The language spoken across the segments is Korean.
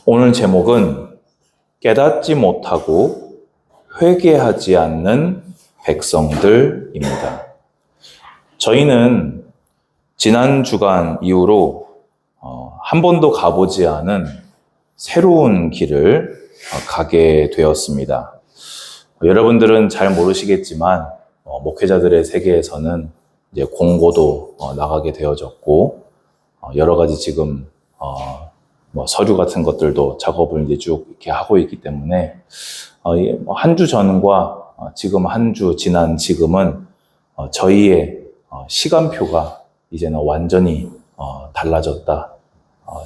오늘 제목은 깨닫지 못하고 회개하지 않는 백성들입니다. 저희는 지난 주간 이후로 한 번도 가보지 않은 새로운 길을 가게 되었습니다. 여러분들은 잘 모르시겠지만 목회자들의 세계에서는 이제 공고도 나가게 되어졌고 여러 가지 지금 서류 같은 것들도 작업을 이제 쭉 이렇게 하고 있기 때문에 한 주 전과 지금 한 주 지난 지금은 저희의 시간표가 이제는 완전히 달라졌다.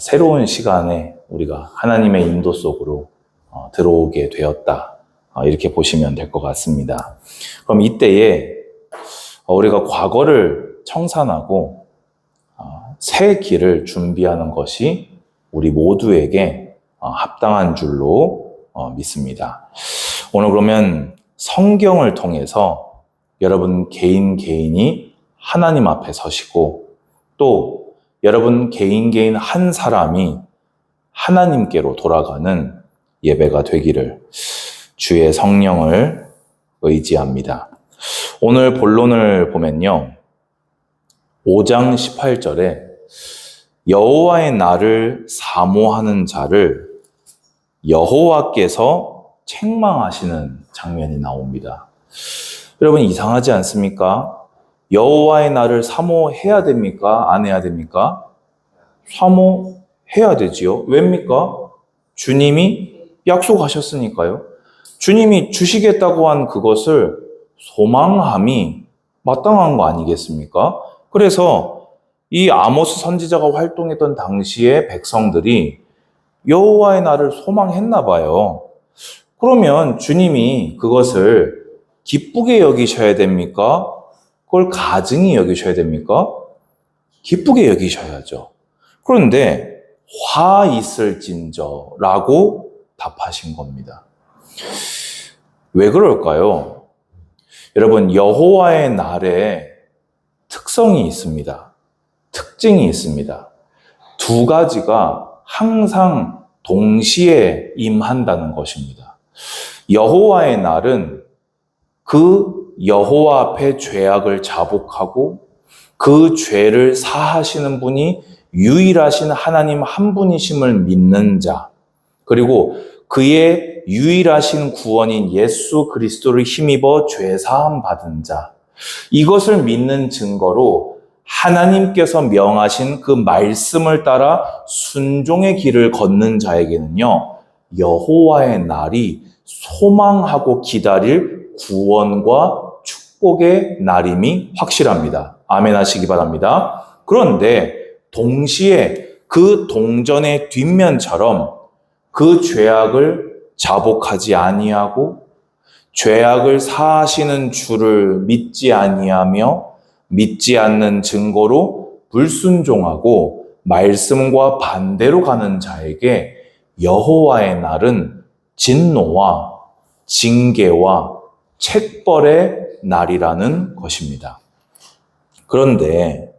새로운 시간에 우리가 하나님의 인도 속으로 들어오게 되었다. 이렇게 보시면 될 것 같습니다. 그럼 이때에 우리가 과거를 청산하고 새 길을 준비하는 것이 우리 모두에게 합당한 줄로 믿습니다. 오늘 그러면 성경을 통해서 여러분 개인이 하나님 앞에 서시고 또 여러분 개인 한 사람이 하나님께로 돌아가는 예배가 되기를 주의 성령을 의지합니다. 오늘 본론을 보면요. 5장 18절에 여호와의 날을 사모하는 자를 여호와께서 책망하시는 장면이 나옵니다. 여러분 이상하지 않습니까? 여호와의 날을 사모해야 됩니까? 안 해야 됩니까? 사모해야 되지요. 왜입니까? 주님이 약속하셨으니까요. 주님이 주시겠다고 한 그것을 소망함이 마땅한 거 아니겠습니까? 그래서 이 아모스 선지자가 활동했던 당시에 백성들이 여호와의 날을 소망했나 봐요. 그러면 주님이 그것을 기쁘게 여기셔야 됩니까? 그걸 가증히 여기셔야 됩니까? 기쁘게 여기셔야죠. 그런데 화 있을진저라고 답하신 겁니다. 왜 그럴까요? 여러분 여호와의 날에 특성이 있습니다. 특징이 있습니다. 두 가지가 항상 동시에 임한다는 것입니다. 여호와의 날은 그 여호와 앞에 죄악을 자복하고 그 죄를 사하시는 분이 유일하신 하나님 한 분이심을 믿는 자, 그리고 그의 유일하신 구원인 예수 그리스도를 힘입어 죄 사함 받은 자, 이것을 믿는 증거로 하나님께서 명하신 그 말씀을 따라 순종의 길을 걷는 자에게는요, 여호와의 날이 소망하고 기다릴 구원과 축복의 날임이 확실합니다. 아멘 하시기 바랍니다. 그런데 동시에 그 동전의 뒷면처럼 그 죄악을 자복하지 아니하고 죄악을 사하시는 주를 믿지 아니하며 믿지 않는 증거로 불순종하고 말씀과 반대로 가는 자에게 여호와의 날은 진노와 징계와 책벌의 날이라는 것입니다. 그런데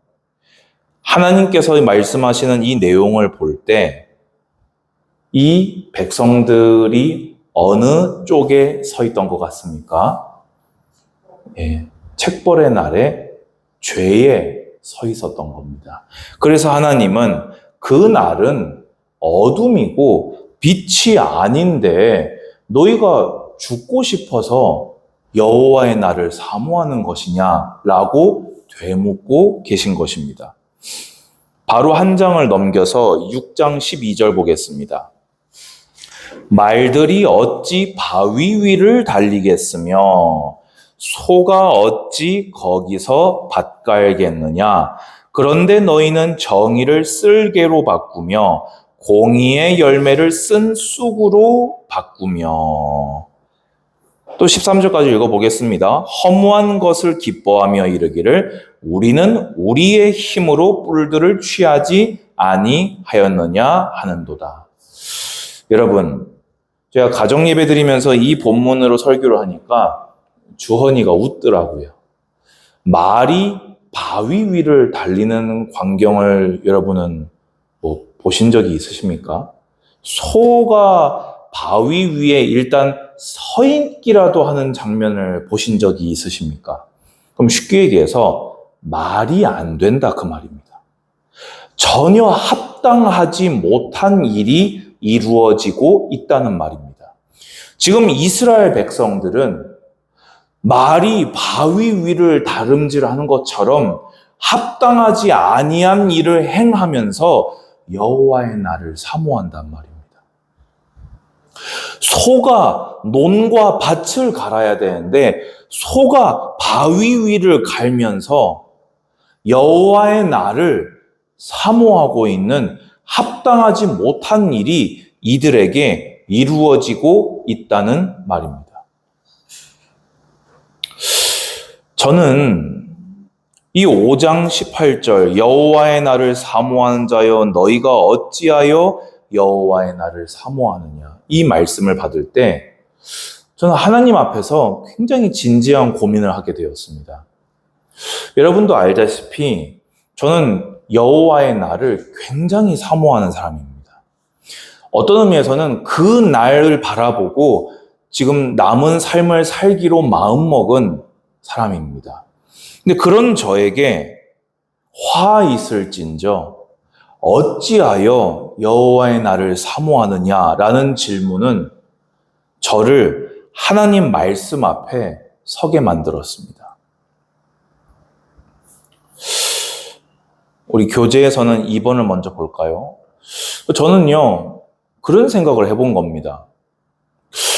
하나님께서 말씀하시는 이 내용을 볼 때 이 백성들이 어느 쪽에 서 있던 것 같습니까? 책벌의 날에 죄에 서 있었던 겁니다. 그래서 하나님은 그 날은 어둠이고 빛이 아닌데 너희가 죽고 싶어서 여호와의 날을 사모하는 것이냐라고 되묻고 계신 것입니다. 바로 한 장을 넘겨서 6장 12절 보겠습니다. 말들이 어찌 바위 위를 달리겠으며 소가 어찌 거기서 밭 갈겠느냐. 그런데 너희는 정의를 쓸개로 바꾸며 공의의 열매를 쓴 쑥으로 바꾸며. 또 13절까지 읽어보겠습니다. 허무한 것을 기뻐하며 이르기를 우리는 우리의 힘으로 뿔들을 취하지 아니하였느냐 하는도다. 여러분, 제가 가정예배 드리면서 이 본문으로 설교를 하니까 주헌이가 웃더라고요. 말이 바위 위를 달리는 광경을 여러분은 보신 적이 있으십니까? 소가 바위 위에 일단 서 있기라도 하는 장면을 보신 적이 있으십니까? 그럼 쉽게 얘기해서 말이 안 된다 그 말입니다. 전혀 합당하지 못한 일이 이루어지고 있다는 말입니다. 지금 이스라엘 백성들은 말이 바위 위를 다름질하는 것처럼 합당하지 아니한 일을 행하면서 여호와의 날을 사모한단 말입니다. 소가 논과 밭을 갈아야 되는데 소가 바위 위를 갈면서 여호와의 날을 사모하고 있는 합당하지 못한 일이 이들에게 이루어지고 있다는 말입니다. 저는 이 5장 18절 여호와의 날을 사모하는 자여 너희가 어찌하여 여호와의 날을 사모하느냐 이 말씀을 받을 때 저는 하나님 앞에서 굉장히 진지한 고민을 하게 되었습니다. 여러분도 알다시피 저는 여호와의 날을 굉장히 사모하는 사람입니다. 어떤 의미에서는 그 날을 바라보고 지금 남은 삶을 살기로 마음먹은 사람입니다. 근데 그런 저에게 화 있을진저 어찌하여 여호와의 날을 사모하느냐라는 질문은 저를 하나님 말씀 앞에 서게 만들었습니다. 우리 교재에서는 2번을 먼저 볼까요? 저는요, 그런 생각을 해본 겁니다.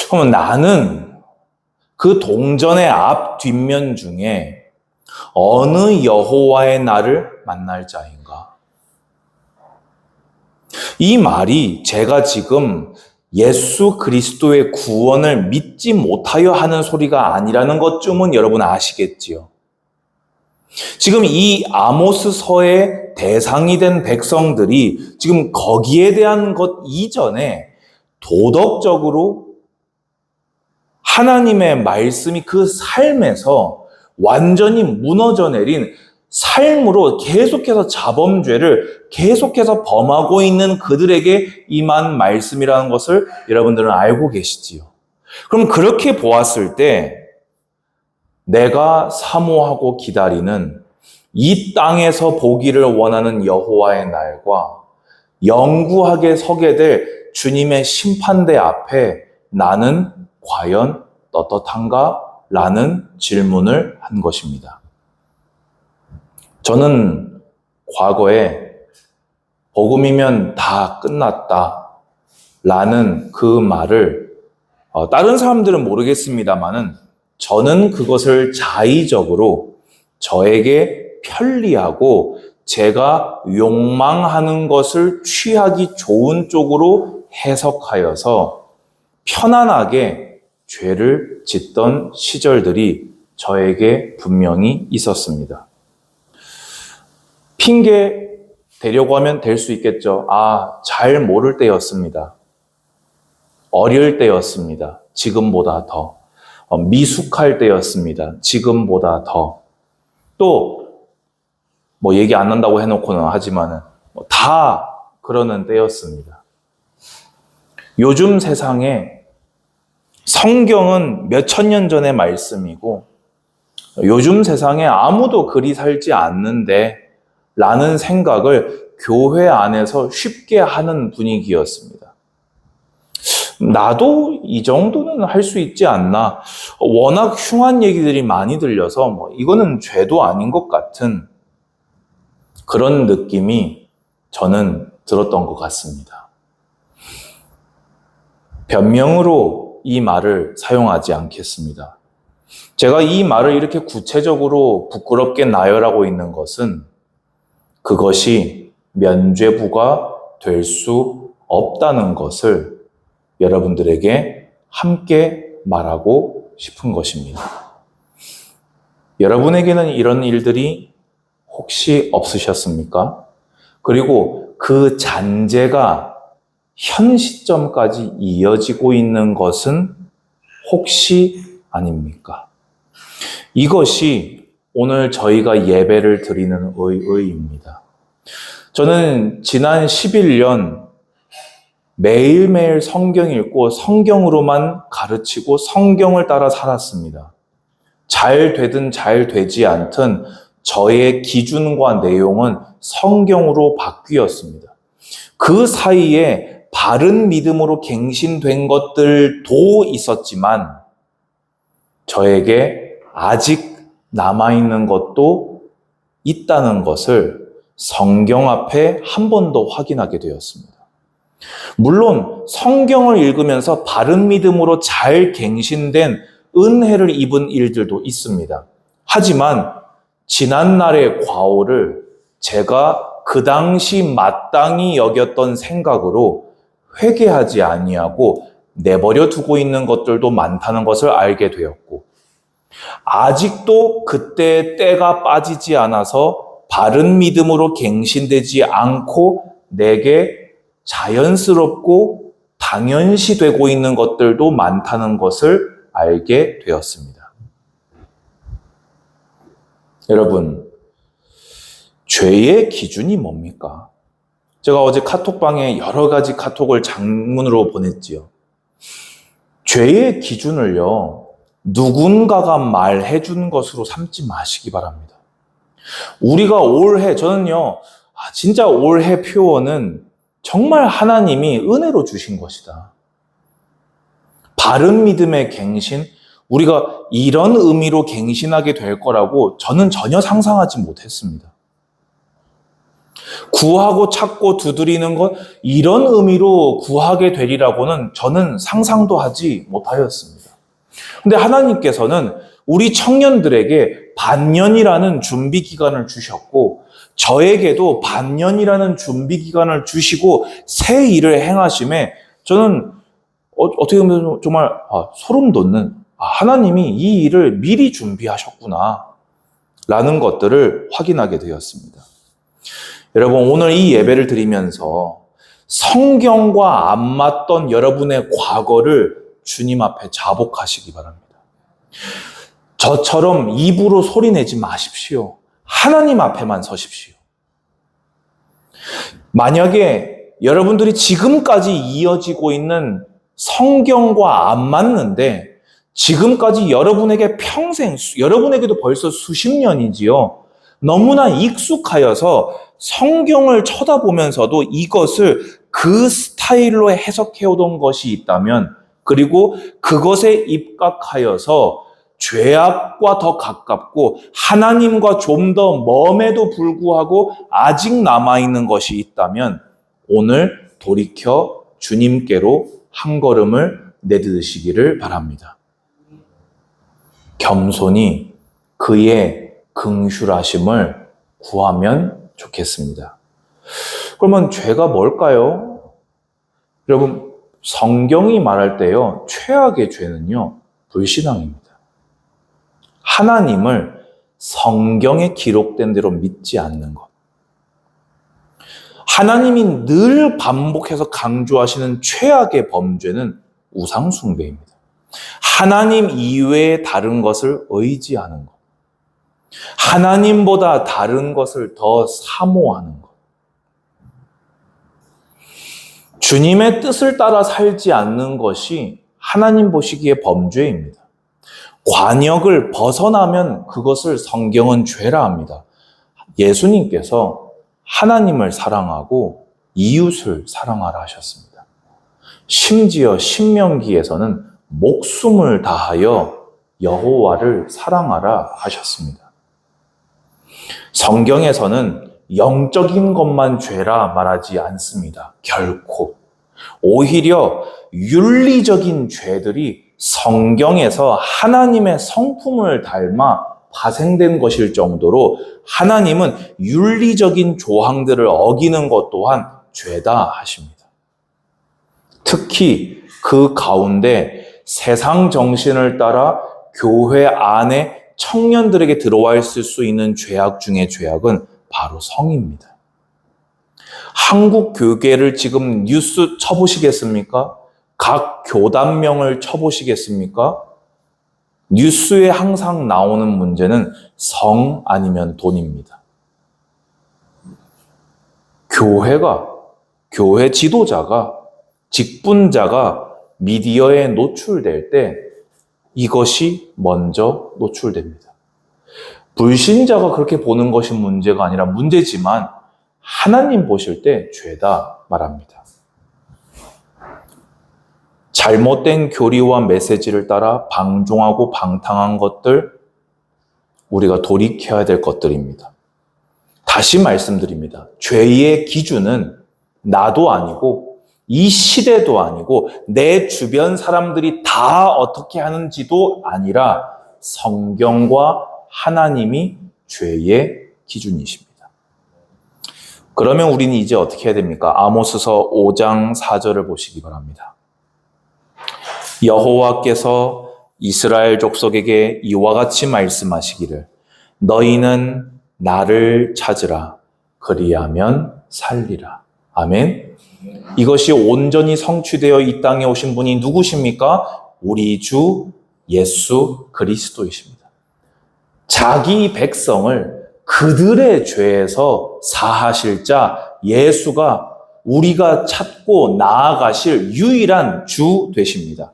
그러면 나는 그 동전의 앞 뒷면 중에 어느 여호와의 날을 만날 자인가? 이 말이 제가 지금 예수 그리스도의 구원을 믿지 못하여 하는 소리가 아니라는 것쯤은 여러분 아시겠지요? 지금 이 아모스서의 대상이 된 백성들이 지금 거기에 대한 것 이전에 도덕적으로 하나님의 말씀이 그 삶에서 완전히 무너져 내린 삶으로 계속해서 자범죄를 계속해서 범하고 있는 그들에게 임한 말씀이라는 것을 여러분들은 알고 계시지요. 그럼 그렇게 보았을 때 내가 사모하고 기다리는 이 땅에서 보기를 원하는 여호와의 날과 영구하게 서게 될 주님의 심판대 앞에 나는 과연 떳떳한가? 라는 질문을 한 것입니다. 저는 과거에 복음이면 다 끝났다 라는 그 말을 다른 사람들은 모르겠습니다만은 저는 그것을 자의적으로 저에게 편리하고 제가 욕망하는 것을 취하기 좋은 쪽으로 해석하여서 편안하게 죄를 짓던 시절들이 저에게 분명히 있었습니다. 핑계 대려고 하면 될 수 있겠죠. 잘 모를 때였습니다. 어릴 때였습니다. 지금보다 더. 미숙할 때였습니다. 지금보다 더. 또 뭐 얘기 안 한다고 해놓고는 하지만은 다 그러는 때였습니다. 요즘 세상에 성경은 몇천 년 전의 말씀이고 요즘 세상에 아무도 그리 살지 않는데 라는 생각을 교회 안에서 쉽게 하는 분위기였습니다. 나도 이 정도는 할 수 있지 않나. 워낙 흉한 얘기들이 많이 들려서 이거는 죄도 아닌 것 같은 그런 느낌이 저는 들었던 것 같습니다. 변명으로 이 말을 사용하지 않겠습니다. 제가 이 말을 이렇게 구체적으로 부끄럽게 나열하고 있는 것은 그것이 면죄부가 될 수 없다는 것을 여러분들에게 함께 말하고 싶은 것입니다. 여러분에게는 이런 일들이 혹시 없으셨습니까? 그리고 그 잔재가 현 시점까지 이어지고 있는 것은 혹시 아닙니까? 이것이 오늘 저희가 예배를 드리는 의의입니다. 저는 지난 11년 매일매일 성경 읽고 성경으로만 가르치고 성경을 따라 살았습니다. 잘 되든 잘 되지 않든 저의 기준과 내용은 성경으로 바뀌었습니다. 그 사이에 바른 믿음으로 갱신된 것들도 있었지만 저에게 아직 남아있는 것도 있다는 것을 성경 앞에 한 번 더 확인하게 되었습니다. 물론 성경을 읽으면서 바른 믿음으로 잘 갱신된 은혜를 입은 일들도 있습니다. 하지만 지난날의 과오를 제가 그 당시 마땅히 여겼던 생각으로 회개하지 아니하고 내버려 두고 있는 것들도 많다는 것을 알게 되었고, 아직도 그때의 때가 빠지지 않아서 바른 믿음으로 갱신되지 않고 내게 자연스럽고 당연시 되고 있는 것들도 많다는 것을 알게 되었습니다. 여러분, 죄의 기준이 뭡니까? 제가 어제 카톡방에 여러 가지 카톡을 장문으로 보냈지요. 죄의 기준을요, 누군가가 말해준 것으로 삼지 마시기 바랍니다. 우리가 올해, 저는요, 진짜 올해 표어는 정말 하나님이 은혜로 주신 것이다. 바른 믿음의 갱신, 우리가 이런 의미로 갱신하게 될 거라고 저는 전혀 상상하지 못했습니다. 구하고 찾고 두드리는 것, 이런 의미로 구하게 되리라고는 저는 상상도 하지 못하였습니다. 근데 하나님께서는 우리 청년들에게 반년이라는 준비 기간을 주셨고, 저에게도 반년이라는 준비 기간을 주시고 새 일을 행하심에 저는 어떻게 보면 정말 소름 돋는, 하나님이 이 일을 미리 준비하셨구나 라는 것들을 확인하게 되었습니다. 여러분, 오늘 이 예배를 드리면서 성경과 안 맞던 여러분의 과거를 주님 앞에 자복하시기 바랍니다. 저처럼 입으로 소리내지 마십시오. 하나님 앞에만 서십시오. 만약에 여러분들이 지금까지 이어지고 있는 성경과 안 맞는데, 지금까지 여러분에게 평생, 여러분에게도 벌써 수십 년이지요, 너무나 익숙하여서 성경을 쳐다보면서도 이것을 그 스타일로 해석해오던 것이 있다면, 그리고 그것에 입각하여서 죄악과 더 가깝고 하나님과 좀 더 멉에도 불구하고 아직 남아있는 것이 있다면, 오늘 돌이켜 주님께로 한 걸음을 내딛으시기를 바랍니다. 겸손히 그의 긍휼하심을 구하면 좋겠습니다. 그러면 죄가 뭘까요? 여러분, 성경이 말할 때요, 최악의 죄는요, 불신앙입니다. 하나님을 성경에 기록된 대로 믿지 않는 것. 하나님이 늘 반복해서 강조하시는 최악의 범죄는 우상숭배입니다. 하나님 이외의 다른 것을 의지하는 것. 하나님보다 다른 것을 더 사모하는 것. 주님의 뜻을 따라 살지 않는 것이 하나님 보시기에 범죄입니다. 관역을 벗어나면 그것을 성경은 죄라 합니다. 예수님께서 하나님을 사랑하고 이웃을 사랑하라 하셨습니다. 심지어 신명기에서는 목숨을 다하여 여호와를 사랑하라 하셨습니다. 성경에서는 영적인 것만 죄라 말하지 않습니다. 결코. 오히려 윤리적인 죄들이 성경에서 하나님의 성품을 닮아 파생된 것일 정도로 하나님은 윤리적인 조항들을 어기는 것 또한 죄다 하십니다. 특히 그 가운데 세상 정신을 따라 교회 안에 청년들에게 들어와 있을 수 있는 죄악 중의 죄악은 바로 성입니다. 한국 교계를 지금 뉴스 쳐보시겠습니까? 각 교단명을 쳐보시겠습니까? 뉴스에 항상 나오는 문제는 성 아니면 돈입니다. 교회 지도자가 직분자가 미디어에 노출될 때 이것이 먼저 노출됩니다. 불신자가 그렇게 보는 것이 문제가 아니라 문제지만 하나님 보실 때 죄다 말합니다. 잘못된 교리와 메시지를 따라 방종하고 방탕한 것들, 우리가 돌이켜야 될 것들입니다. 다시 말씀드립니다. 죄의 기준은 나도 아니고 이 시대도 아니고 내 주변 사람들이 다 어떻게 하는지도 아니라 성경과 하나님이 죄의 기준이십니다. 그러면 우리는 이제 어떻게 해야 됩니까? 아모스서 5장 4절을 보시기 바랍니다. 여호와께서 이스라엘 족속에게 이와 같이 말씀하시기를 너희는 나를 찾으라 그리하면 살리라. 아멘. 이것이 온전히 성취되어 이 땅에 오신 분이 누구십니까? 우리 주 예수 그리스도이십니다. 자기 백성을 그들의 죄에서 사하실 자 예수가 우리가 찾고 나아가실 유일한 주 되십니다.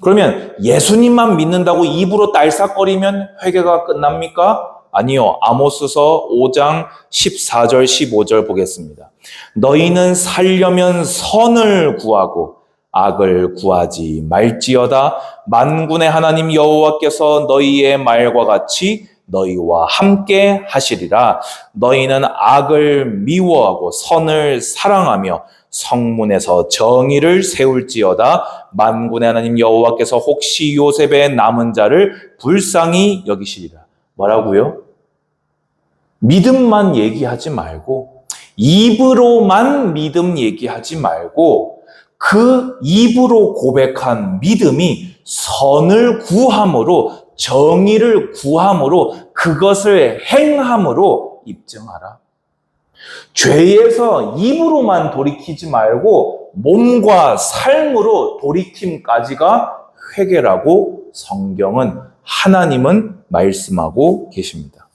그러면 예수님만 믿는다고 입으로 딸싹거리면 회개가 끝납니까? 아니요. 아모스서 5장 14절 15절 보겠습니다. 너희는 살려면 선을 구하고 악을 구하지 말지어다. 만군의 하나님 여호와께서 너희의 말과 같이 너희와 함께 하시리라. 너희는 악을 미워하고 선을 사랑하며 성문에서 정의를 세울지어다. 만군의 하나님 여호와께서 혹시 요셉의 남은 자를 불쌍히 여기시리라. 뭐라고요? 믿음만 얘기하지 말고 입으로만 믿음 얘기하지 말고 그 입으로 고백한 믿음이 선을 구함으로 정의를 구함으로 그것을 행함으로 입증하라. 죄에서 입으로만 돌이키지 말고 몸과 삶으로 돌이킴까지가 회개라고 성경은 하나님은 말씀하고 계십니다.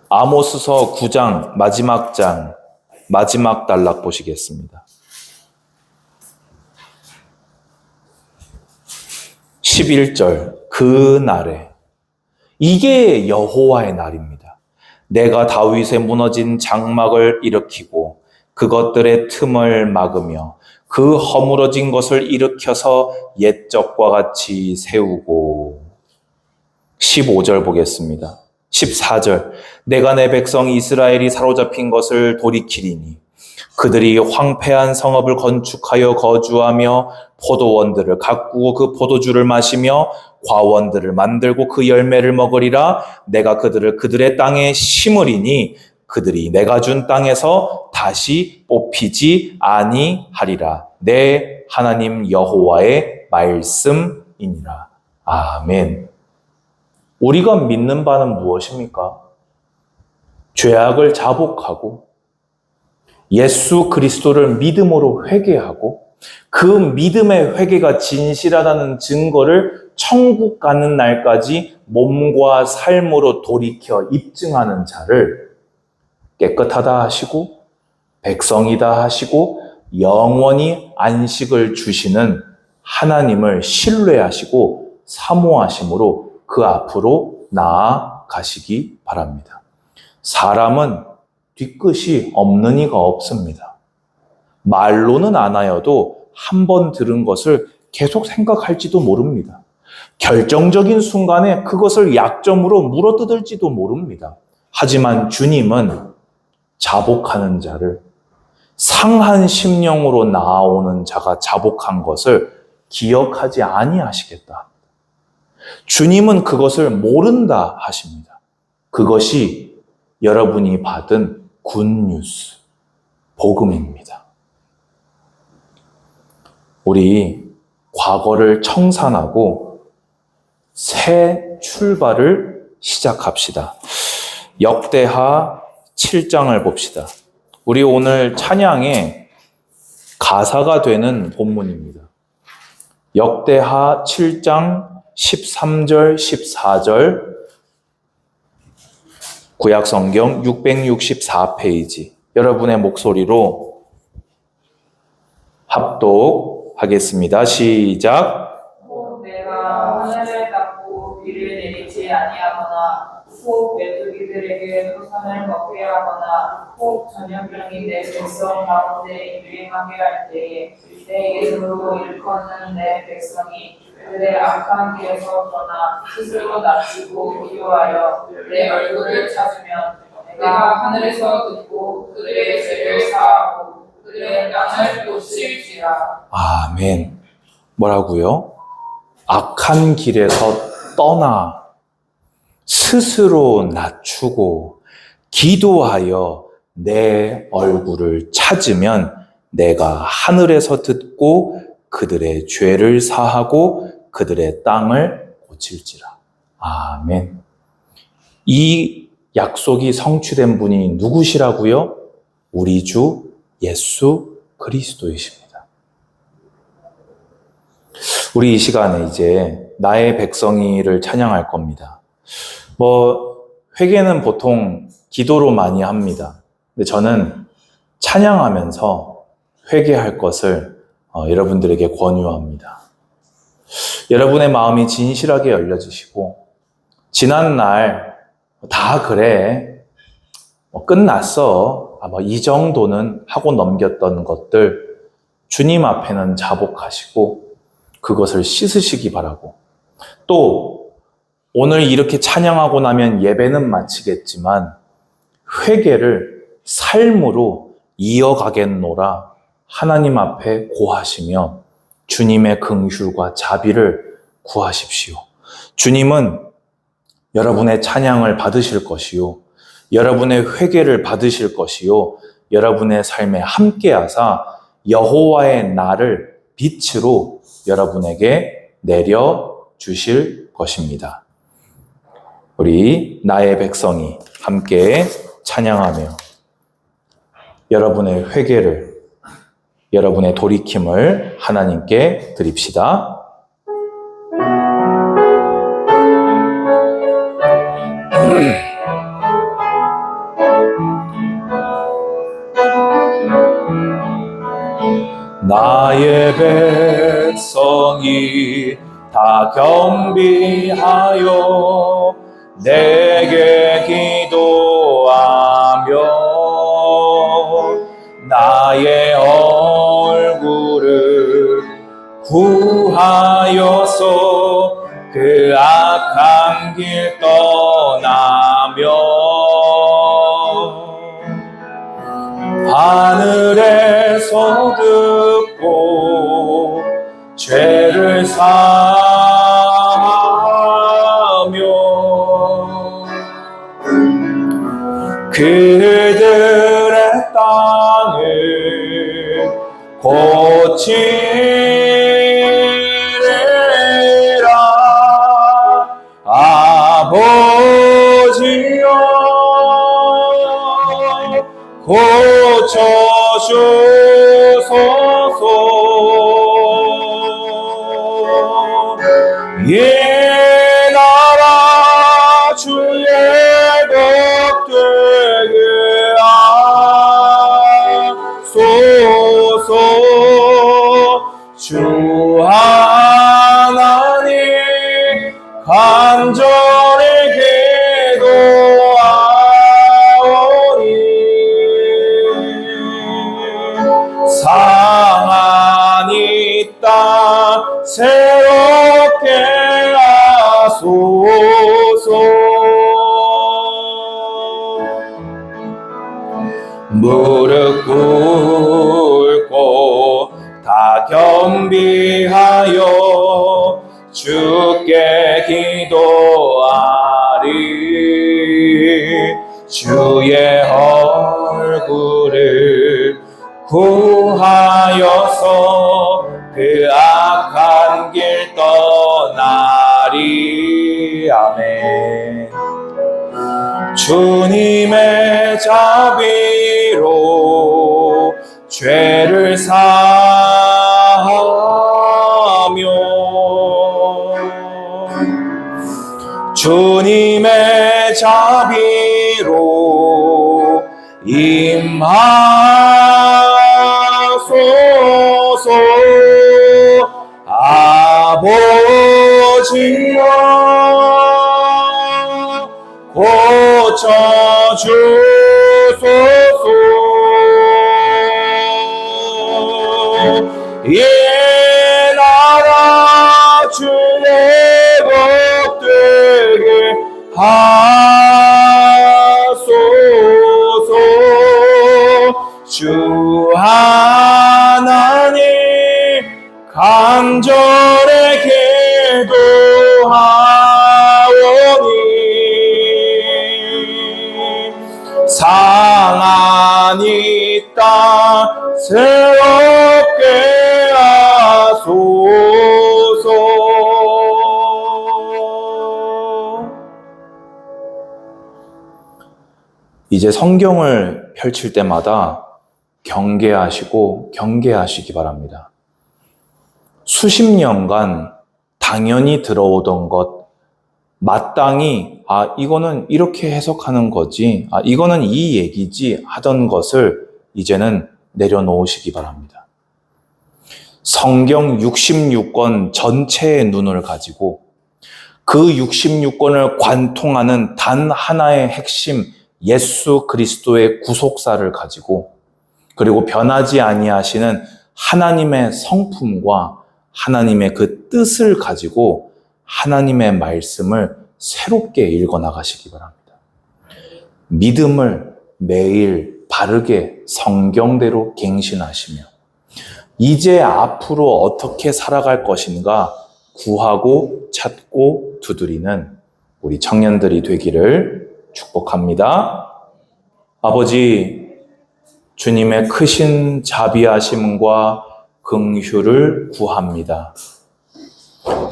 아모스서 9장 마지막 단락 보시겠습니다. 11절 그 날에 이게 여호와의 날입니다. 내가 다윗의 무너진 장막을 일으키고 그것들의 틈을 막으며 그 허물어진 것을 일으켜서 옛적과 같이 세우고 15절 보겠습니다. 14절 내가 내 백성 이스라엘이 사로잡힌 것을 돌이키리니 그들이 황폐한 성읍을 건축하여 거주하며 포도원들을 가꾸고 그 포도주를 마시며 과원들을 만들고 그 열매를 먹으리라. 내가 그들을 그들의 땅에 심으리니 그들이 내가 준 땅에서 다시 뽑히지 아니하리라. 내 하나님 여호와의 말씀이니라. 아멘. 우리가 믿는 바는 무엇입니까? 죄악을 자복하고 예수 그리스도를 믿음으로 회개하고 그 믿음의 회개가 진실하다는 증거를 천국 가는 날까지 몸과 삶으로 돌이켜 입증하는 자를 깨끗하다 하시고 백성이다 하시고 영원히 안식을 주시는 하나님을 신뢰하시고 사모하심으로 그 앞으로 나아가시기 바랍니다. 사람은 뒤끝이 없는 이가 없습니다. 말로는 안 하여도 한 번 들은 것을 계속 생각할지도 모릅니다. 결정적인 순간에 그것을 약점으로 물어뜯을지도 모릅니다. 하지만 주님은 자복하는 자를 상한 심령으로 나아오는 자가 자복한 것을 기억하지 아니하시겠다. 주님은 그것을 모른다 하십니다. 그것이 여러분이 받은 굿뉴스, 복음입니다. 우리 과거를 청산하고 새 출발을 시작합시다. 역대하 7장을 봅시다. 우리 오늘 찬양의 가사가 되는 본문입니다. 역대하 7장 13절, 14절 구약성경 664페이지 여러분의 목소리로 합독하겠습니다. 시작. 혹 내가 하늘을 닫고 비를 내리지 아니하거나 혹 메뚜기들에게 토산을 먹게 하거나 혹 전염병이 내 백성 가운데 유행하게 할 때에 내 이름으로 일컫는 내 백성이 그들의 악한 길에서 떠나 스스로 낮추고 기도하여 내 얼굴을 찾으면 내가 하늘에서 듣고 그들의 죄를 사하고 그들의 땅을 고칠지라. 아멘. 뭐라고요? 악한 길에서 떠나 스스로 낮추고 기도하여 내 얼굴을 찾으면 내가 하늘에서 듣고 그들의 죄를 사하고 그들의 땅을 고칠지라. 아멘. 이 약속이 성취된 분이 누구시라고요? 우리 주 예수 그리스도이십니다. 우리 이 시간에 이제 나의 백성이를 찬양할 겁니다. 회개는 보통 기도로 많이 합니다. 근데 저는 찬양하면서 회개할 것을 여러분들에게 권유합니다. 여러분의 마음이 진실하게 열려지시고 지난 날 다 그래, 끝났어, 이 정도는 하고 넘겼던 것들 주님 앞에는 자복하시고 그것을 씻으시기 바라고, 또 오늘 이렇게 찬양하고 나면 예배는 마치겠지만 회개를 삶으로 이어가겠노라 하나님 앞에 고하시며 주님의 긍휼과 자비를 구하십시오. 주님은 여러분의 찬양을 받으실 것이요, 여러분의 회개를 받으실 것이요, 여러분의 삶에 함께하사 여호와의 날을 빛으로 여러분에게 내려주실 것입니다. 우리 나의 백성이 함께 찬양하며 여러분의 회개를, 여러분의 돌이킴을 하나님께 드립시다. 나의 백성이 다 겸비하여 내게 기도하며 나의 얼굴을 구하여서 그 악한 길 떠나며 하늘에서 듣고 죄를 사하며 그들의 땅을 고치리라. 아버지여 고쳐주소서. 이 나라 주의 것 되게 하소서. 주 하나님 간절히 기도하오니 상한 이 땅 새롭게 하소서. 무릎 꿇고 다 겸비하여 주께 기도하리. 주의 얼굴을 구하여서 그 악한 길 떠나리. 아멘. 주님의 자비로 죄를 사하며 주님의 자비로 임하소서. 아버지여 고쳐주소서. 이 나라 주의 복되게 하소서. 주 하나님 간절히 기도하오니 상한 이 땅 새롭게 하소서. 이제 성경을 펼칠 때마다 경계하시기 바랍니다. 수십 년간 당연히 들어오던 것, 마땅히 이거는 이렇게 해석하는 거지, 이거는 이 얘기지 하던 것을 이제는 내려놓으시기 바랍니다. 성경 66권 전체의 눈을 가지고 그 66권을 관통하는 단 하나의 핵심 예수 그리스도의 구속사를 가지고, 그리고 변하지 아니하시는 하나님의 성품과 하나님의 그 뜻을 가지고 하나님의 말씀을 새롭게 읽어나가시기 바랍니다. 믿음을 매일 바르게 성경대로 갱신하시며 이제 앞으로 어떻게 살아갈 것인가 구하고 찾고 두드리는 우리 청년들이 되기를 축복합니다. 아버지, 주님의 크신 자비하심과 긍휼을 구합니다.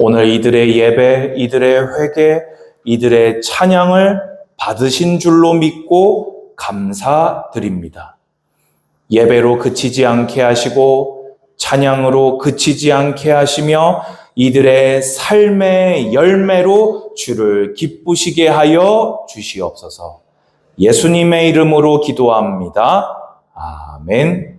오늘 이들의 예배, 이들의 회개, 이들의 찬양을 받으신 줄로 믿고 감사드립니다. 예배로 그치지 않게 하시고 찬양으로 그치지 않게 하시며 이들의 삶의 열매로 주를 기쁘시게 하여 주시옵소서. 예수님의 이름으로 기도합니다. 아멘.